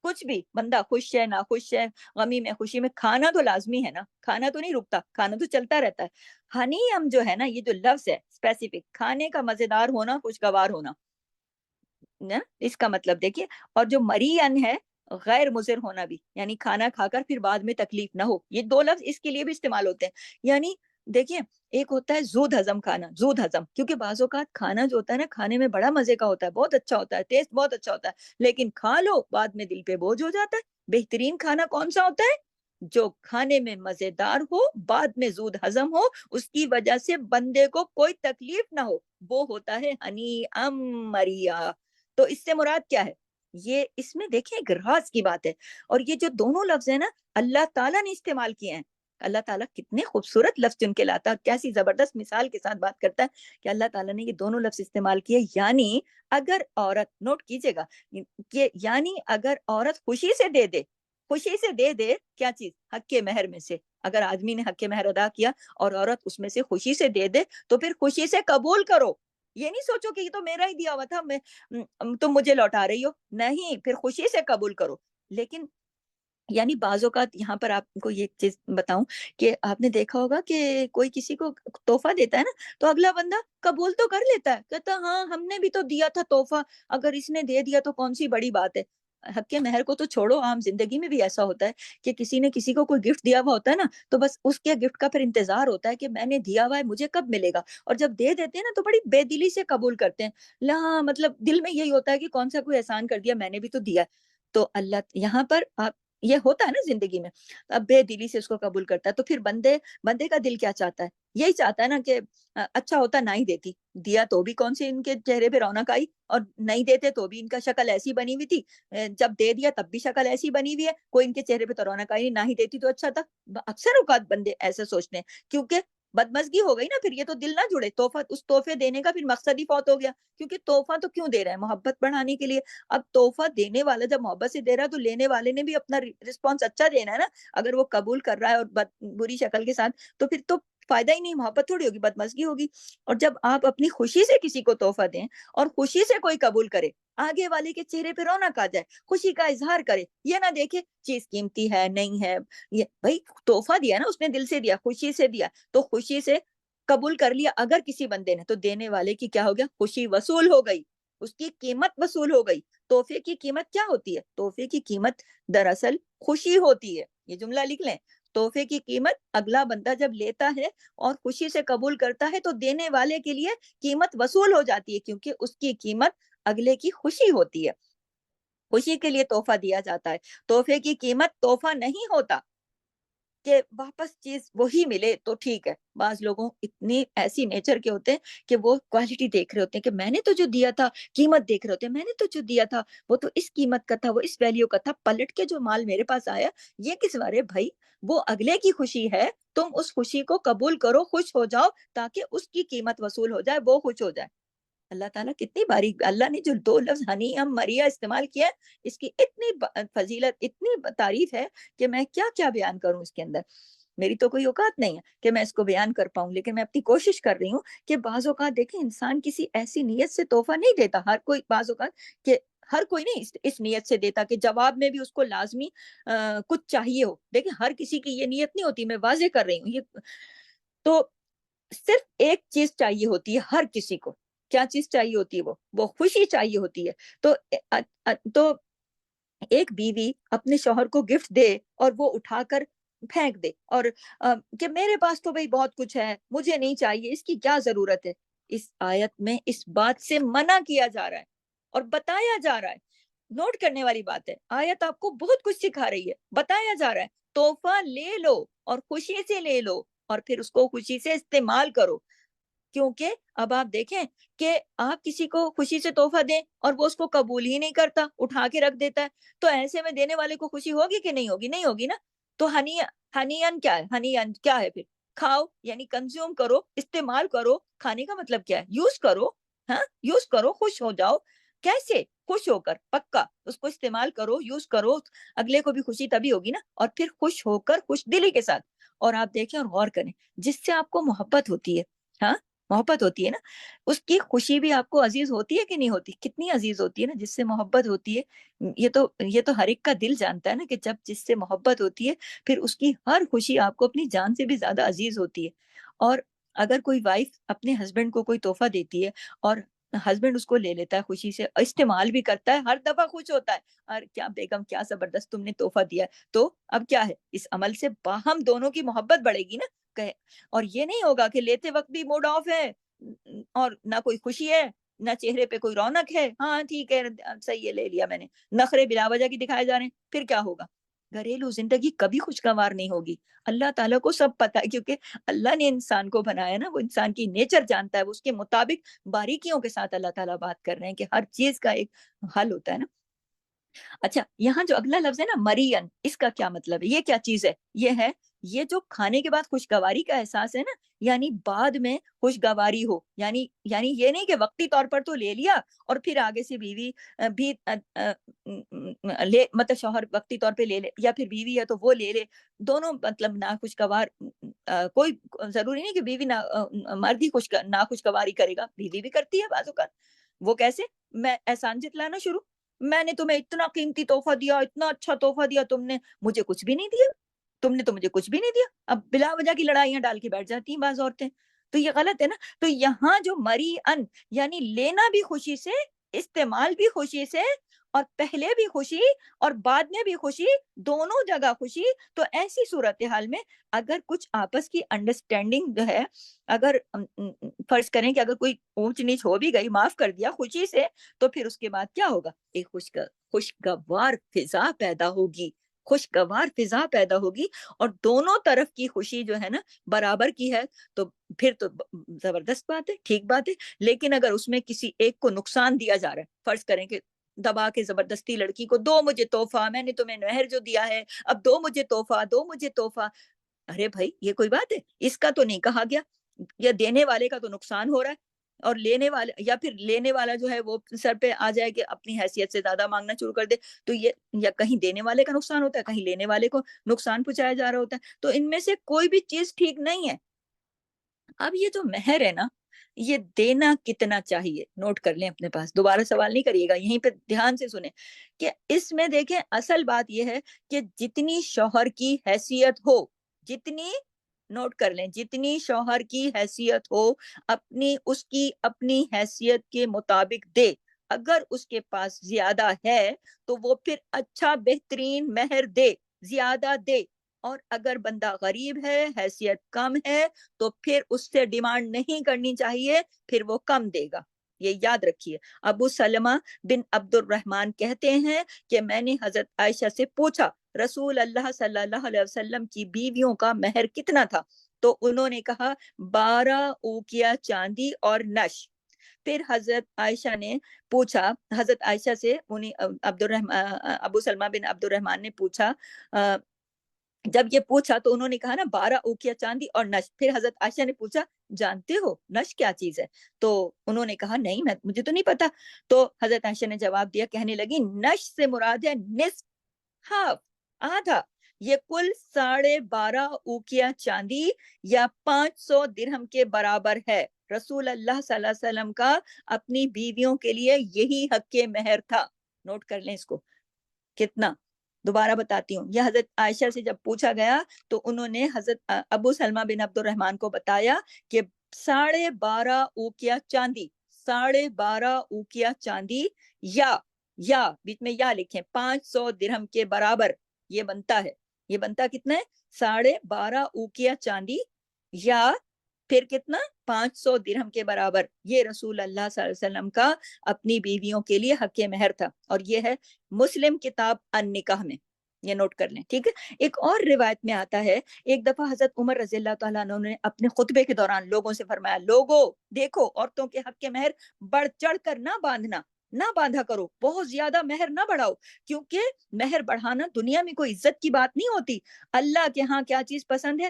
Speaker 1: کچھ بھی, بندہ خوش ہے نہ خوش ہے, غمی میں خوشی میں, کھانا تو لازمی ہے نا, کھانا تو نہیں رکتا, کھانا تو چلتا رہتا ہے. ہنی ام جو ہے نا, یہ جو لفظ ہے اسپیسیفک, کھانے کا مزیدار ہونا, خوشگوار ہونا, اس کا مطلب دیکھیے. اور جو مری ان ہے, غیر مضر ہونا بھی, یعنی کھانا کھا کر پھر بعد میں تکلیف نہ ہو. یہ 2 لفظ اس کے لیے بھی استعمال ہوتے ہیں. یعنی دیکھیے, ایک ہوتا ہے زود ہضم کھانا, زود ہضم, کیونکہ بعض اوقات کھانا جو ہوتا ہے نا کھانے میں بڑا مزے کا ہوتا ہے, بہت اچھا ہوتا ہے, ٹیسٹ بہت اچھا ہوتا ہے, لیکن کھا لو بعد میں دل پہ بوجھ ہو جاتا ہے. بہترین کھانا کون سا ہوتا ہے؟ جو کھانے میں مزیدار ہو, بعد میں زود ہضم ہو, اس کی وجہ سے بندے کو کوئی تکلیف نہ ہو, وہ ہوتا ہے ہنی ام مریا. تو اس سے مراد کیا ہے, یہ اس میں دیکھیں ایک راز کی بات ہے. اور یہ جو دونوں لفظ ہیں نا اللہ تعالیٰ نے استعمال کیے ہیں. اللہ تعالیٰ کتنے خوبصورت لفظ چن کے لاتا ہے, کیسی زبردست مثال کے ساتھ بات کرتا ہے کہ اللہ تعالیٰ نے یہ دونوں لفظ استعمال کیے. یعنی اگر عورت, نوٹ کیجئے گا کہ یعنی اگر عورت خوشی سے دے دے, خوشی سے دے دے کیا چیز, حق کے مہر میں سے, اگر آدمی نے حق کے مہر ادا کیا اور عورت اس میں سے خوشی سے دے دے تو پھر خوشی سے قبول کرو. یہ نہیں سوچو کہ یہ تو میرا ہی دیا ہوا تھا، تم مجھے لوٹا رہی ہو، نہیں، پھر خوشی سے قبول کرو۔ لیکن یعنی بعض اوقات یہاں پر آپ کو یہ چیز بتاؤں کہ آپ نے دیکھا ہوگا کہ کوئی کسی کو تحفہ دیتا ہے نا، تو اگلا بندہ قبول تو کر لیتا ہے، کہتا ہاں ہم نے بھی تو دیا تھا تحفہ، اگر اس نے دے دیا تو کون سی بڑی بات ہے۔ حق کے مہر کو تو چھوڑو، عام زندگی میں بھی ایسا ہوتا ہے کہ کسی نے کسی کو کوئی گفٹ دیا ہوا ہوتا ہے نا، تو بس اس کے گفٹ کا پھر انتظار ہوتا ہے کہ میں نے دیا ہوا ہے، مجھے کب ملے گا، اور جب دے دیتے ہیں نا تو بڑی بے دلی سے قبول کرتے ہیں، لا مطلب دل میں یہی ہوتا ہے کہ کون سا کوئی احسان کر دیا، میں نے بھی تو دیا۔ تو اللہ یہاں پر آپ، یہ ہوتا ہے نا زندگی میں، اب بے دلی سے اس کو قبول کرتا ہے، تو پھر بندے کا دل کیا چاہتا ہے؟ یہی چاہتا ہے نا کہ اچھا ہوتا نہ ہی دیتی، دیا تو بھی کون سی ان کے چہرے پہ رونق آئی، اور نہیں دیتے تو بھی ان کا شکل ایسی بنی ہوئی تھی، جب دے دیا تب بھی شکل ایسی بنی ہوئی ہے، کوئی ان کے چہرے پہ تو رونق آئی نہیں، نہ ہی دیتی تو اچھا تھا۔ اکثر اوقات بندے ایسے سوچتے ہیں، کیونکہ بدمزگی ہو گئی نا، پھر یہ تو دل نہ جڑے، تحفہ اس تحفے دینے کا پھر مقصد ہی فوت ہو گیا، کیونکہ تحفہ تو کیوں دے رہے ہیں؟ محبت بڑھانے کے لیے۔ اب تحفہ دینے والا جب محبت سے دے رہا ہے تو لینے والے نے بھی اپنا رسپانس اچھا دینا ہے نا، اگر وہ قبول کر رہا ہے اور بری شکل کے ساتھ، تو پھر تو فائدہ ہی نہیں، محبت تھوڑی ہوگی، بدمزگی ہوگی۔ اور جب آپ اپنی خوشی سے کسی کو تحفہ دیں اور خوشی سے کوئی قبول کرے، آگے والے کے چہرے پہ رونق آ جائے، خوشی کا اظہار کرے، یہ نہ دیکھے چیز قیمتی ہے نہیں ہے، یہ بھائی تحفہ دیا نا اس نے، دل سے دیا، خوشی سے دیا، تو خوشی سے قبول کر لیا اگر کسی بندے نے، تو دینے والے کی کیا ہو گیا؟ خوشی وصول ہو گئی، اس کی قیمت وصول ہو گئی۔ تحفے کی قیمت کیا ہوتی ہے؟ تحفے کی قیمت دراصل خوشی ہوتی ہے، یہ جملہ لکھ لیں، تحفے کی قیمت اگلا بندہ جب لیتا ہے اور خوشی سے قبول کرتا ہے تو دینے والے کے لیے قیمت وصول ہو جاتی ہے، کیونکہ اس کی قیمت اگلے کی خوشی ہوتی ہے، خوشی کے لیے تحفہ دیا جاتا ہے۔ تحفے کی قیمت تحفہ نہیں ہوتا کہ واپس چیز وہی ملے تو ٹھیک ہے۔ بعض لوگوں اتنی ایسی نیچر کے ہوتے ہیں کہ وہ کوالٹی دیکھ رہے ہوتے ہیں کہ میں نے تو جو دیا تھا، قیمت دیکھ رہے ہوتے ہیں، میں نے تو جو دیا تھا وہ تو اس قیمت کا تھا، وہ اس ویلیو کا تھا، پلٹ کے جو مال میرے پاس آیا یہ کس بارے بھائی؟ وہ اگلے کی خوشی ہے، تم اس خوشی کو قبول کرو، خوش ہو جاؤ، تاکہ اس کی قیمت وصول ہو جائے، وہ خوش ہو جائے۔ اللہ تعالیٰ کتنی باریک، اللہ نے جو دو لفظ ہنیم مریا استعمال کیا ہے، اس کی اتنی فضیلت، اتنی تعریف ہے کہ میں کیا کیا بیان کروں اس کے اندر، میری تو کوئی اوقات نہیں ہے کہ میں اس کو بیان کر پاؤں، لیکن میں اپنی کوشش کر رہی ہوں کہ بعض اوقات دیکھیں انسان کسی ایسی نیت سے تحفہ نہیں دیتا، ہر کوئی بعض اوقات کہ ہر کوئی نہیں اس نیت سے دیتا کہ جواب میں بھی اس کو لازمی کچھ چاہیے ہو، دیکھیں ہر کسی کی یہ نیت نہیں ہوتی، میں واضح کر رہی ہوں یہ تو، صرف ایک چیز چاہیے ہوتی ہے ہر کسی کو، کیا چیز چاہیے ہوتی ہے؟ وہ خوشی چاہیے ہوتی ہے۔ تو تو ایک بیوی اپنے شوہر کو گفٹ دے اور وہ اٹھا کر پھینک دے، اور کہ میرے پاس تو بھائی بہت کچھ ہے، مجھے نہیں چاہیے، اس کی کیا ضرورت ہے؟ اس آیت میں اس بات سے منع کیا جا رہا ہے اور بتایا جا رہا ہے، نوٹ کرنے والی بات ہے، آیت آپ کو بہت کچھ سکھا رہی ہے، بتایا جا رہا ہے تحفہ لے لو اور خوشی سے لے لو، اور پھر اس کو خوشی سے استعمال کرو، کیونکہ اب آپ دیکھیں کہ آپ کسی کو خوشی سے تحفہ دیں اور وہ اس کو قبول ہی نہیں کرتا، اٹھا کے رکھ دیتا ہے، تو ایسے میں دینے والے کو خوشی ہوگی کہ نہیں ہوگی؟ نہیں ہوگی نا۔ تو ہنیئن کیا ہے؟ ہنیئن کیا ہے پھر؟ کھاؤ، یعنی کنزیوم کرو، استعمال کرو، کھانے کا مطلب کیا ہے؟ یوز کرو، ہاں یوز کرو، خوش ہو جاؤ، کیسے؟ خوش ہو کر، پکا اس کو استعمال کرو، یوز کرو، اگلے کو بھی خوشی تبھی ہوگی نا، اور پھر خوش ہو کر، خوش دلی کے ساتھ۔ اور آپ دیکھیں اور غور کریں، جس سے آپ کو محبت ہوتی ہے، ہاں محبت ہوتی ہے نا، اس کی خوشی بھی آپ کو عزیز ہوتی ہے کہ نہیں ہوتی؟ کتنی عزیز ہوتی ہے نا جس سے محبت ہوتی ہے، یہ تو ہر ایک کا دل جانتا ہے نا کہ جب جس سے محبت ہوتی ہے پھر اس کی ہر خوشی آپ کو اپنی جان سے بھی زیادہ عزیز ہوتی ہے۔ اور اگر کوئی وائف اپنے ہسبینڈ کو کوئی تحفہ دیتی ہے اور ہسبینڈ اس کو لے لیتا ہے، خوشی سے استعمال بھی کرتا ہے، ہر دفعہ خوش ہوتا ہے، اور کیا بیگم کیا زبردست تم نے تحفہ دیا ہے، تو اب کیا ہے؟ اس عمل سے باہم دونوں کی محبت بڑھے گی نا، اور یہ نہیں ہوگا کہ لیتے وقت بھی موڈ آف ہے اور نہ کوئی خوشی ہے، نہ چہرے پہ کوئی رونق ہے، ہاں ٹھیک ہے صحیح ہے لے لیا میں نے، نخرے بلا وجہ کی دکھائے جا رہے ہیں، پھر کیا ہوگا؟ گھریلو زندگی کبھی خوشگوار نہیں ہوگی۔ اللہ تعالیٰ کو سب پتا ہے، کیونکہ اللہ نے انسان کو بنایا نا، وہ انسان کی نیچر جانتا ہے، وہ اس کے مطابق باریکیوں کے ساتھ اللہ تعالیٰ بات کر رہے ہیں کہ ہر چیز کا ایک حل ہوتا ہے نا۔ اچھا، یہاں جو اگلا لفظ ہے نا مرین، اس کا کیا مطلب ہے؟ یہ کیا چیز ہے؟ یہ جو کھانے کے بعد خوشگواری کا احساس ہے نا، یعنی بعد میں خوشگواری ہو، یعنی یہ نہیں کہ وقتی طور پر تو لے لیا اور پھر آگے سے بیوی بھی لے، مطلب شوہر وقتی طور پہ لے لے، یا پھر بیوی ہے تو وہ لے لے، دونوں مطلب ناخوشگوار کوئی ضروری نہیں کہ بیوی مرد ہی ناخوشگواری کرے گا، بیوی بھی کرتی ہے بعض اوقات. وہ کیسے؟ میں احسان جتلانا شروع، میں نے تمہیں اتنا قیمتی تحفہ دیا، اتنا اچھا تحفہ دیا، تم نے مجھے کچھ بھی نہیں دیا، تم نے تو مجھے کچھ بھی نہیں دیا. اب بلا وجہ کی لڑائیاں ڈال کے بیٹھ جاتی ہیں بعض عورتیں، تو یہ غلط ہے نا. تو یہاں جو مری ان یعنی لینا بھی خوشی سے، استعمال بھی خوشی سے، اور پہلے بھی خوشی اور بعد میں بھی خوشی، دونوں جگہ خوشی. تو ایسی صورتحال میں اگر کچھ آپس کی انڈرسٹینڈنگ جو ہے، اگر فرض کریں کہ اگر کوئی اونچ نیچ ہو بھی گئی، معاف کر دیا خوشی سے، تو پھر اس کے بعد کیا ہوگا؟ ایک خوشگوار فضا پیدا ہوگی، خوشگوار فضا پیدا ہوگی، اور دونوں طرف کی خوشی جو ہے نا برابر کی ہے، تو پھر تو زبردست بات ہے، ٹھیک بات ہے. لیکن اگر اس میں کسی ایک کو نقصان دیا جا رہا ہے، فرض کریں کہ دبا کے زبردستی لڑکی کو، دو مجھے تحفہ، میں نے تمہیں مہر جو دیا ہے اب دو مجھے تحفہ، دو مجھے تحفہ. ارے بھائی یہ کوئی بات ہے؟ اس کا تو نہیں کہا گیا، یا دینے والے کا تو نقصان ہو رہا ہے، اور لینے والے یا پھر لینے والا جو ہے وہ سر پہ آ جائے کہ اپنی حیثیت سے زیادہ مانگنا شروع کر دے. تو یہ یا کہیں دینے والے کا نقصان ہوتا ہے، کہیں لینے والے کو نقصان پہنچایا جا رہا ہوتا ہے. تو ان میں سے کوئی بھی چیز ٹھیک نہیں ہے. اب یہ جو مہر ہے نا، یہ دینا کتنا چاہیے نوٹ کر لیں اپنے پاس، دوبارہ سوال نہیں کریے گا، یہیں پہ دھیان سے سنیں کہ اس میں دیکھیں اصل بات یہ ہے کہ جتنی شوہر کی حیثیت ہو، جتنی، نوٹ کر لیں، جتنی شوہر کی حیثیت ہو، اس کی اپنی حیثیت کے مطابق دے. اگر اس کے پاس زیادہ ہے تو وہ پھر اچھا بہترین مہر دے، زیادہ دے. اور اگر بندہ غریب ہے، حیثیت کم ہے، تو پھر اس سے ڈیمانڈ نہیں کرنی چاہیے، پھر وہ کم دے گا. یہ یاد رکھیے. ابو سلمہ بن عبد الرحمن کہتے ہیں کہ میں نے حضرت عائشہ سے پوچھا رسول اللہ صلی اللہ علیہ وسلم کی بیویوں کا مہر کتنا تھا؟ تو انہوں نے کہا 12 اوقیہ چاندی اور نش. پھر حضرت عائشہ نے پوچھا، حضرت عائشہ سے ابو سلمہ بن عبد الرحمن نے پوچھا، جب یہ پوچھا تو انہوں نے کہا نا 12 اوقیہ چاندی اور نش. پھر حضرت عائشہ نے پوچھا جانتے ہو نش کیا چیز ہے؟ تو انہوں نے کہا نہیں، مجھے تو نہیں پتا. تو حضرت عائشہ نے جواب دیا، کہنے لگی نش سے مراد ہے نصف، ہاف، آدھا. یہ کل 12.5 اوقیہ چاندی یا 500 درہم کے برابر ہے. رسول اللہ صلی اللہ علیہ وسلم کا اپنی بیویوں کے لیے یہی حق مہر تھا. نوٹ کر لیں اس کو، کتنا. دوبارہ بتاتی ہوں، یہ حضرت عائشہ سے جب پوچھا گیا تو انہوں نے حضرت ابو سلمہ بن عبد الرحمن کو بتایا کہ 12.5 اوقیہ چاندی، 12.5 اوقیہ چاندی یا بیچ میں یا لکھیں 500 درہم کے برابر یہ بنتا ہے. یہ بنتا کتنا ہے؟ 12.5 اوقیہ چاندی یا پھر کتنا؟ 500 درہم کے برابر. یہ رسول اللہ صلی اللہ علیہ وسلم کا اپنی بیویوں کے لیے حق مہر تھا. اور یہ ہے مسلم کتاب النکاح میں، یہ نوٹ کر لیں، ٹھیک ہے. ایک اور روایت میں آتا ہے، ایک دفعہ حضرت عمر رضی اللہ تعالیٰ عنہ نے اپنے خطبے کے دوران لوگوں سے فرمایا، لوگوں دیکھو عورتوں کے حق مہر بڑھ چڑھ کر نہ باندھا کرو، بہت زیادہ مہر نہ بڑھاؤ، کیونکہ مہر بڑھانا دنیا میں کوئی عزت کی بات نہیں ہوتی. اللہ کے ہاں کیا چیز پسند ہے؟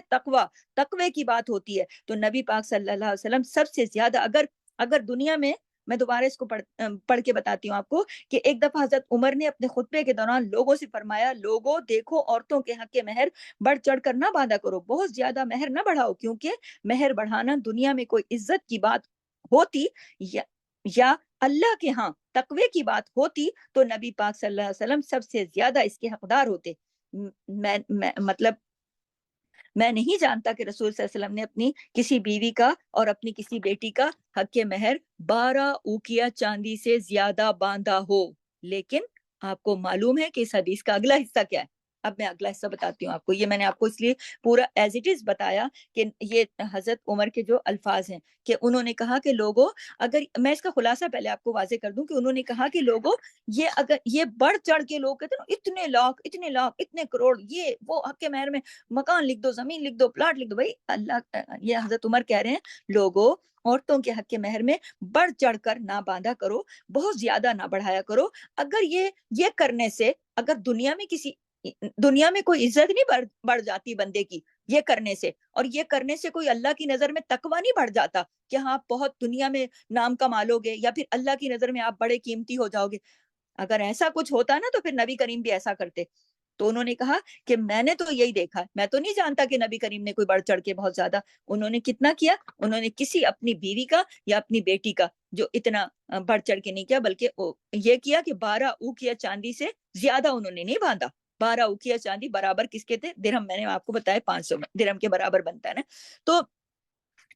Speaker 1: تقوی کی بات ہوتی ہے. تو نبی پاک صلی اللہ علیہ وسلم سب سے زیادہ، اگر دنیا میں دوبارہ اس کو پڑھ کے بتاتی ہوں آپ کو، کہ ایک دفعہ حضرت عمر نے اپنے خطبے کے دوران لوگوں سے فرمایا، لوگوں دیکھو عورتوں کے حق مہر بڑھ چڑھ کر نہ باندھا کرو، بہت زیادہ مہر نہ بڑھاؤ، کیونکہ مہر بڑھانا دنیا میں کوئی عزت کی بات ہوتی یا اللہ کے ہاں تقوی کی بات ہوتی تو نبی پاک صلی اللہ علیہ وسلم سب سے زیادہ اس کے حقدار ہوتے. مطلب میں نہیں جانتا کہ رسول صلی اللہ علیہ وسلم نے اپنی کسی بیوی کا اور اپنی کسی بیٹی کا حق مہر 12 اوقیہ چاندی سے زیادہ باندھا ہو. لیکن آپ کو معلوم ہے کہ اس حدیث کا اگلا حصہ کیا ہے. اب میں اگلا حصہ بتاتی ہوں آپ کو. یہ میں نے آپ کو اس لیے پورا ایز اٹ از بتایا کہ یہ حضرت عمر کے جو الفاظ ہیں کہ انہوں نے کہا کہ لوگوں، اگر میں اس کا خلاصہ پہلے آپ کو واضح کر دوں کہ انہوں نے کہا کہ لوگوں اگر یہ بڑھ چڑھ کے لوگ کہتے ہیں نا اتنے لاکھ اتنے کروڑ، یہ وہ حق مہر میں مکان لکھ دو، زمین لکھ دو، پلاٹ لکھ دو. بھائی یہ حضرت عمر کہہ رہے ہیں لوگوں عورتوں کے حق مہر میں بڑھ چڑھ کر نہ باندھا کرو، بہت زیادہ نہ بڑھایا کرو. اگر یہ کرنے سے اگر دنیا میں کوئی عزت نہیں بڑھ جاتی بندے کی یہ کرنے سے، اور یہ کرنے سے کوئی اللہ کی نظر میں تقوی نہیں بڑھ جاتا کہ ہاں بہت دنیا میں نام کما لو گے یا پھر اللہ کی نظر میں آپ بڑے قیمتی ہو جاؤ گے. اگر ایسا کچھ ہوتا نا تو پھر نبی کریم بھی ایسا کرتے. تو انہوں نے کہا کہ میں نے تو یہی دیکھا، میں تو نہیں جانتا کہ نبی کریم نے کوئی بڑھ چڑھ کے بہت زیادہ، انہوں نے کتنا کیا، انہوں نے کسی اپنی بیوی کا یا اپنی بیٹی کا جو اتنا بڑھ چڑھ کے نہیں کیا، بلکہ یہ کیا کہ 12 اوقیہ چاندی سے زیادہ انہوں نے نہیں باندھا. 12 اوقیہ چاندی برابر کس کے تھے؟ درہم. میں نے آپ کو بتایا 500 میں درہم کے برابر بنتا ہے نا. تو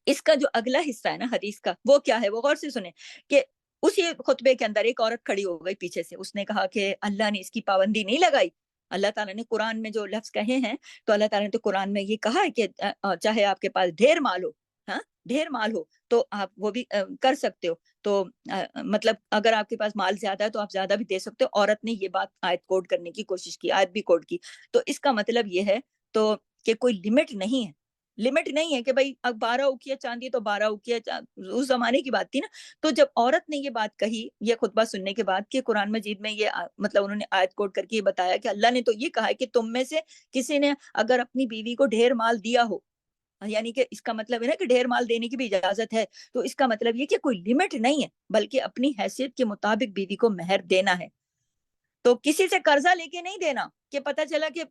Speaker 1: اس کا جو اگلا حصہ ہے نا حدیث کا، وہ کیا ہے؟ وہ غور سے سنیں کہ اسی خطبے کے اندر ایک عورت کھڑی ہو گئی پیچھے سے، اس نے کہا کہ اللہ نے اس کی پابندی نہیں لگائی. اللہ تعالیٰ نے قرآن میں جو لفظ کہے ہیں، تو اللہ تعالیٰ نے تو قرآن میں یہ کہا ہے کہ چاہے آپ کے پاس ڈھیر مال ہو، ہاں ڈھیر مال ہو تو آپ وہ بھی کر سکتے ہو. تو مطلب اگر آپ کے پاس مال زیادہ ہے تو آپ زیادہ بھی دے سکتے ہو. عورت نے یہ بات آیت کوڈ کرنے کی کوشش کی، آیت بھی کوڈ کی. تو اس کا مطلب یہ ہے تو کہ کوئی لمٹ نہیں ہے، لمٹ نہیں ہے کہ بھائی اب 12 اوقیہ چاندی تو 12 اوقیہ اس زمانے کی بات تھی نا. تو جب عورت نے یہ بات کہی یہ خطبہ سننے کے بعد کہ قرآن مجید میں یہ مطلب انہوں نے آیت کوڈ کر کے یہ بتایا کہ اللہ نے تو یہ کہا ہے کہ تم میں سے کسی نے اگر اپنی بیوی کو ڈھیر مال دیا ہو، یعنی کہ اس کا مطلب ہے نا کہ ڈھیر مال دینے کی بھی اجازت ہے. تو اس کا مطلب یہ کہ کوئی لمٹ نہیں ہے، بلکہ اپنی حیثیت کے مطابق بیوی کو مہر دینا ہے. تو کسی سے قرضہ لے کے نہیں دینا کہ پتہ چلا کہ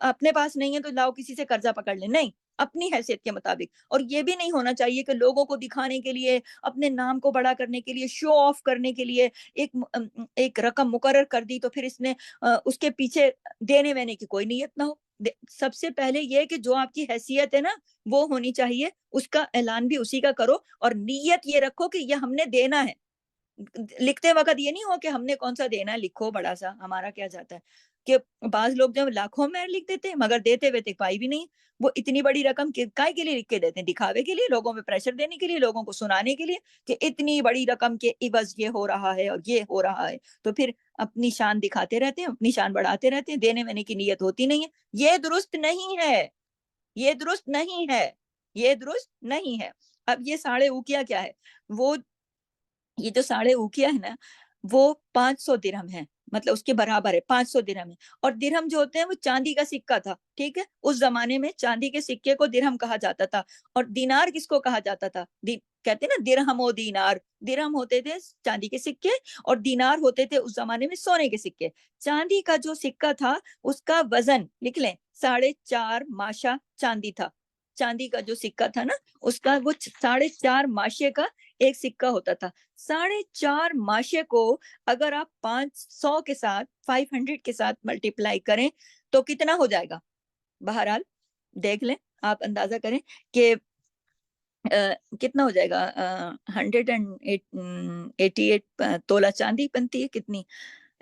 Speaker 1: اپنے پاس نہیں ہے تو لاؤ کسی سے قرضہ پکڑ لیں، نہیں، اپنی حیثیت کے مطابق. اور یہ بھی نہیں ہونا چاہیے کہ لوگوں کو دکھانے کے لیے، اپنے نام کو بڑا کرنے کے لیے، شو آف کرنے کے لیے ایک رقم مقرر کر دی تو پھر اس نے اس کے پیچھے دینے وینے کی کوئی نیت نہ ہو. سب سے پہلے یہ کہ جو آپ کی حیثیت ہے نا وہ ہونی چاہیے، اس کا اعلان بھی اسی کا کرو، اور نیت یہ رکھو کہ یہ ہم نے دینا ہے. لکھتے وقت یہ نہیں ہو کہ ہم نے کون سا دینا ہے، لکھو بڑا سا، ہمارا کیا جاتا ہے کہ بعض لوگ جو لاکھوں میں لکھ دیتے ہیں مگر دیتے ہوئے تک پائی بھی نہیں. وہ اتنی بڑی رقم کائے کے لیے لکھ کے دیتے ہیں؟ دکھاوے کے لیے، لوگوں پہ پریشر دینے کے لیے، لوگوں کو سنانے کے لیے کہ اتنی بڑی رقم کے عوض یہ ہو رہا ہے اور یہ ہو رہا ہے. تو پھر اپنی شان دکھاتے رہتے ہیں، اپنی شان بڑھاتے رہتے ہیں، دینے وینے کی نیت ہوتی نہیں ہے. یہ درست نہیں ہے، یہ درست نہیں ہے، یہ درست نہیں ہے. اب یہ 6.5 اوقیہ کیا ہے؟ وہ یہ جو 6.5 اوقیہ ہے نا وہ 500 درہم ہے، مطلب اس کے برابر ہے، 500 درہم ہے. اور درہم جو ہوتے ہیں وہ چاندی کا سکہ تھا، ٹھیک ہے. اس زمانے میں چاندی کے سکے کو درہم کہا جاتا تھا. اور دینار کس کو کہا جاتا تھا؟ کہتے ہیں نا درہم و دینار. درہم ہوتے تھے چاندی کے سکے اور دینار ہوتے تھے اس زمانے میں سونے کے سکے. چاندی کا جو سکہ تھا اس کا وزن لکھ لیں 4.5 ماشا چاندی تھا. چاندی کا جو سکہ تھا نا اس کا وہ 4.5 ماشے کا ایک سکہ ہوتا تھا. 4.5 ماشے کو اگر آپ 500 کے ساتھ 500 کے ساتھ ملٹیپلائی کریں تو کتنا ہو جائے گا؟ بہرحال دیکھ لیں، آپ اندازہ کریں کہ کتنا ہو جائے گا. 188 تولہ چاندی بنتی ہے، کتنی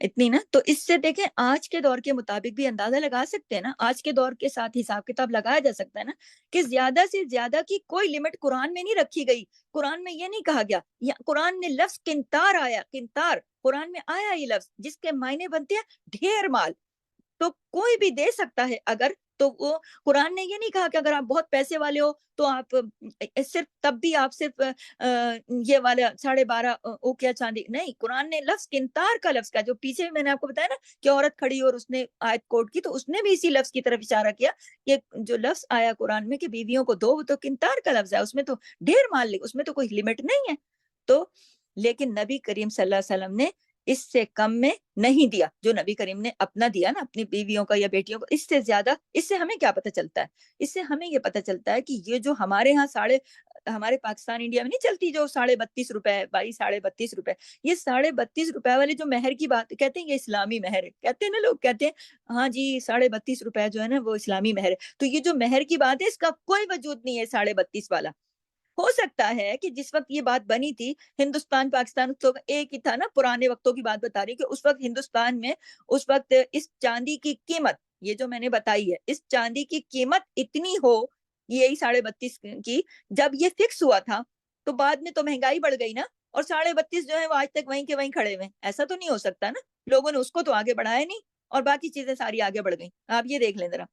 Speaker 1: اتنی نا. تو اس سے دیکھیں آج کے دور کے مطابق بھی اندازہ لگا سکتے ہیں نا، آج کے دور کے ساتھ حساب کتاب لگایا جا سکتا ہے نا کہ زیادہ سے زیادہ کی کوئی لمٹ قرآن میں نہیں رکھی گئی. قرآن میں یہ نہیں کہا گیا، قرآن میں لفظ قنطار آیا، قنطار قرآن میں آیا یہ لفظ جس کے معنی بنتے ہیں ڈھیر مال. تو کوئی بھی دے سکتا ہے اگر، تو وہ قرآن نے یہ نہیں کہا کہ اگر آپ بہت پیسے والے ہو تو آپ صرف تب بھی آپ صرف یہ والا 12.5 اوقیہ چاندی نہیں. قرآن نے لفظ قنطار کا لفظ کا جو پیچھے میں نے آپ کو بتایا نا کہ عورت کھڑی اور اس نے آیت کوٹ کی تو اس نے بھی اسی لفظ کی طرف اشارہ کیا کہ جو لفظ آیا قرآن میں کہ بیویوں کو دو، وہ تو قنطار کا لفظ ہے، اس میں تو ڈھیر مال، اس میں تو کوئی لمٹ نہیں ہے. تو لیکن نبی کریم صلی اللہ علیہ وسلم نے اس سے کم میں نہیں دیا جو نبی کریم نے اپنا دیا نا اپنی بیویوں کا یا بیٹیوں کو، اس سے زیادہ. اس سے ہمیں کیا پتہ چلتا ہے؟ اس سے ہمیں یہ پتہ چلتا ہے کہ یہ جو ہمارے ہاں ہمارے پاکستان انڈیا میں نہیں چلتی جو 32.5 روپے، بھائی 32.5 روپے، یہ 32.5 روپے والے جو مہر کی بات کہتے ہیں یہ اسلامی مہر ہے، کہتے ہیں نا لوگ، کہتے ہیں ہاں جی 32.5 روپے جو ہے نا وہ اسلامی مہر ہے. تو یہ جو مہر کی بات ہے اس کا کوئی وجود نہیں ہے 32.5 والا. ہو سکتا ہے کہ جس وقت یہ بات بنی تھی ہندوستان پاکستان تو ایک ہی تھا نا، پرانے وقتوں کی بات بتا رہی کہ اس وقت ہندوستان میں اس وقت اس چاندی کی قیمت یہ جو میں نے بتائی ہے، اس چاندی کی قیمت اتنی ہو یہی 32.5 کی جب یہ فکس ہوا تھا، تو بعد میں تو مہنگائی بڑھ گئی نا، اور 32.5 جو ہے وہ آج تک وہیں کے وہیں کھڑے ہوئے. ایسا تو نہیں ہو سکتا نا، لوگوں نے اس کو تو آگے بڑھایا نہیں اور باقی چیزیں ساری آگے بڑھ گئیں. آپ یہ دیکھ لیں ذرا.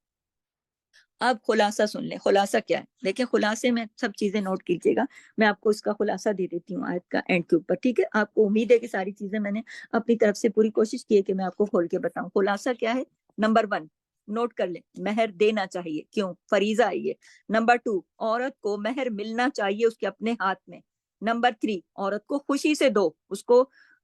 Speaker 1: اب خلاصہ سن لیں، خلاصہ کیا ہے دیکھیں، خلاصے میں سب چیزیں نوٹ کیجیے گا، میں آپ کو اس کا خلاصہ دے دیتی ہوں آیت کا اینڈ کے اوپر، ٹھیک ہے. آپ کو امید ہے کہ ساری چیزیں میں نے اپنی طرف سے پوری کوشش کی ہے کہ میں آپ کو کھول کے بتاؤں. خلاصہ کیا ہے؟ نمبر 1 نوٹ کر لیں، مہر دینا چاہیے، کیوں؟ فریضہ ہے یہ. نمبر 2 عورت کو مہر ملنا چاہیے اس کے اپنے ہاتھ میں. نمبر 3 عورت کو خوشی سے دو، اس کو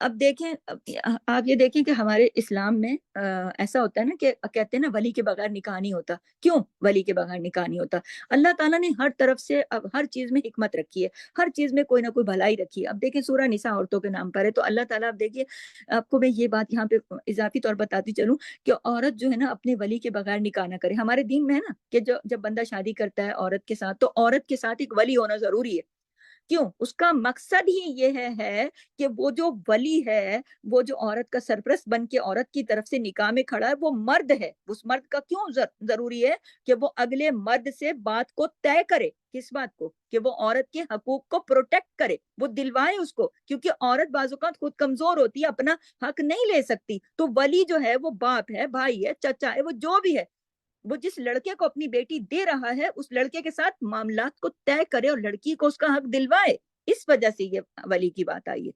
Speaker 1: اب دیکھیں، آپ یہ دیکھیں کہ ہمارے اسلام میں ایسا ہوتا ہے نا کہ کہتے ہیں نا ولی کے بغیر نکاح نہیں ہوتا. کیوں ولی کے بغیر نکاح نہیں ہوتا؟ اللہ تعالیٰ نے ہر طرف سے اب ہر چیز میں حکمت رکھی ہے، ہر چیز میں کوئی نہ کوئی بھلائی رکھی ہے. اب دیکھیں سورہ نساء عورتوں کے نام پر ہے، تو اللہ تعالیٰ اب دیکھیے، آپ کو میں یہ بات یہاں پہ اضافی طور پر بتاتی چلوں کہ عورت جو ہے نا اپنے ولی کے بغیر نکاح نہ کرے. ہمارے دین میں ہے نا کہ جب بندہ شادی کرتا ہے عورت کے ساتھ، تو عورت کے ساتھ ایک ولی ہونا ضروری ہے. کیوں؟ اس کا مقصد ہی یہ ہے کہ وہ جو ولی ہے، وہ جو عورت کا سرپرست بن کے عورت کی طرف سے نکاح میں کھڑا ہے، وہ مرد ہے. اس مرد کا کیوں ضروری ہے کہ وہ اگلے مرد سے بات کو طے کرے. کس بات کو؟ کہ وہ عورت کے حقوق کو پروٹیکٹ کرے، وہ دلوائے اس کو. کیونکہ عورت بعض اوقات خود کمزور ہوتی ہے، اپنا حق نہیں لے سکتی، تو ولی جو ہے وہ باپ ہے، بھائی ہے، چچا ہے، وہ جو بھی ہے، وہ جس لڑکے کو اپنی بیٹی دے رہا ہے اس لڑکے کے ساتھ معاملات کو طے کرے اور لڑکی کو اس کا حق دلوائے. اس وجہ سے یہ ولی کی بات آئی ہے.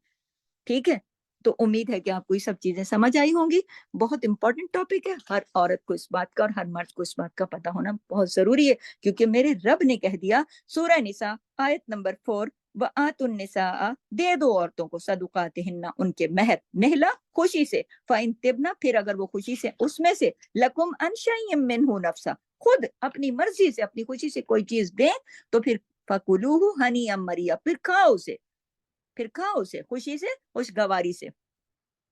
Speaker 1: ٹھیک ہے، تو امید ہے کہ آپ کو یہ سب چیزیں سمجھ آئی ہوں گی. بہت امپورٹنٹ ٹاپک ہے، ہر عورت کو اس بات کا اور ہر مرد کو اس بات کا پتہ ہونا بہت ضروری ہے، کیونکہ میرے رب نے کہہ دیا سورہ نساء آیت نمبر 4، وَآتُوا النِّسَاءَ، دے دو عورتوں کو صدقاتہن، ان کے مہر، نہلا خوشی سے، فَإِن طِبْنَ، پھر اگر وہ خوشی سے اس میں سے، لَكُمْ عَنْ شَيْءٍ مِّنْهُ نَفْسًا، خود اپنی مرضی سے اپنی خوشی سے کوئی چیز دیں تو پھر فَكُلُوهُ هَنِيًّا مَرِيًّا، پھر کھاؤ اسے، پھر کھاؤ اسے خوشی سے، خوشگواری سے.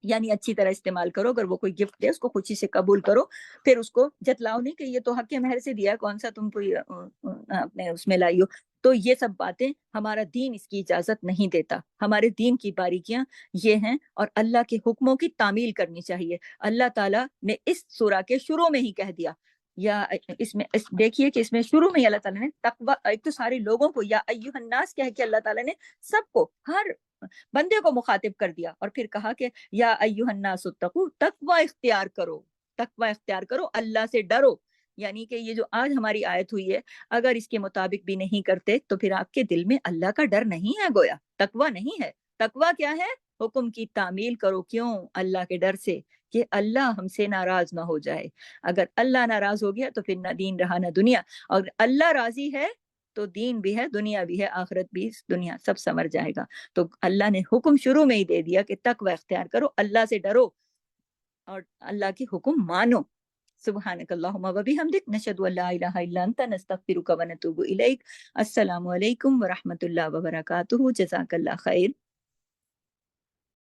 Speaker 1: یعنی اچھی طرح استعمال کرو. اگر وہ کوئی گفٹ دے اس کو خوشی سے قبول کرو، پھر اس کو جتلاؤ نہیں کہ یہ تو حق کے مہر سے دیا، کون سا تم کوئی اپنے اس میں لائی ہو. تو یہ سب باتیں ہمارا دین اس کی اجازت نہیں دیتا. ہمارے دین کی باریکیاں یہ ہیں، اور اللہ کے حکموں کی تعمیل کرنی چاہیے. اللہ تعالیٰ نے اس سورہ کے شروع میں ہی کہہ دیا، یا اس میں دیکھیے کہ اس میں شروع میں ہی اللہ تعالیٰ نے تقوی، ایک تو سارے لوگوں کو یا ایھا الناس کہہ کے اللہ تعالیٰ نے سب کو، ہر بندے کو مخاطب کر دیا، اور پھر کہا کہ یا ایھا الناس اتقوا، تقوی اختیار کرو، تقوی اختیار کرو، اللہ سے ڈرو. یعنی کہ یہ جو آج ہماری آیت ہوئی ہے، اگر اس کے مطابق بھی نہیں کرتے تو پھر آپ کے دل میں اللہ کا ڈر نہیں ہے، گویا تقوی نہیں ہے. تقوی کیا ہے؟ حکم کی تعمیل کرو. کیوں؟ اللہ کے ڈر سے کہ اللہ ہم سے ناراض نہ ہو جائے. اگر اللہ ناراض ہو گیا تو پھر نہ دین رہا نہ دنیا، اور اللہ راضی ہے تو دین بھی ہے، دنیا بھی ہے، آخرت بھی، دنیا سب سمر جائے گا. تو اللہ نے حکم شروع میں ہی دے دیا کہ تقوی اختیار کرو، اللہ سے ڈرو اور اللہ کی حکم مانو. سبحانک اللہم و بحمدک، نشہد ان لا الہ الا انت، نستغفرک و نتوب الیک. السلام علیکم ورحمۃ اللہ وبرکاتہ. جزاک اللہ خیر.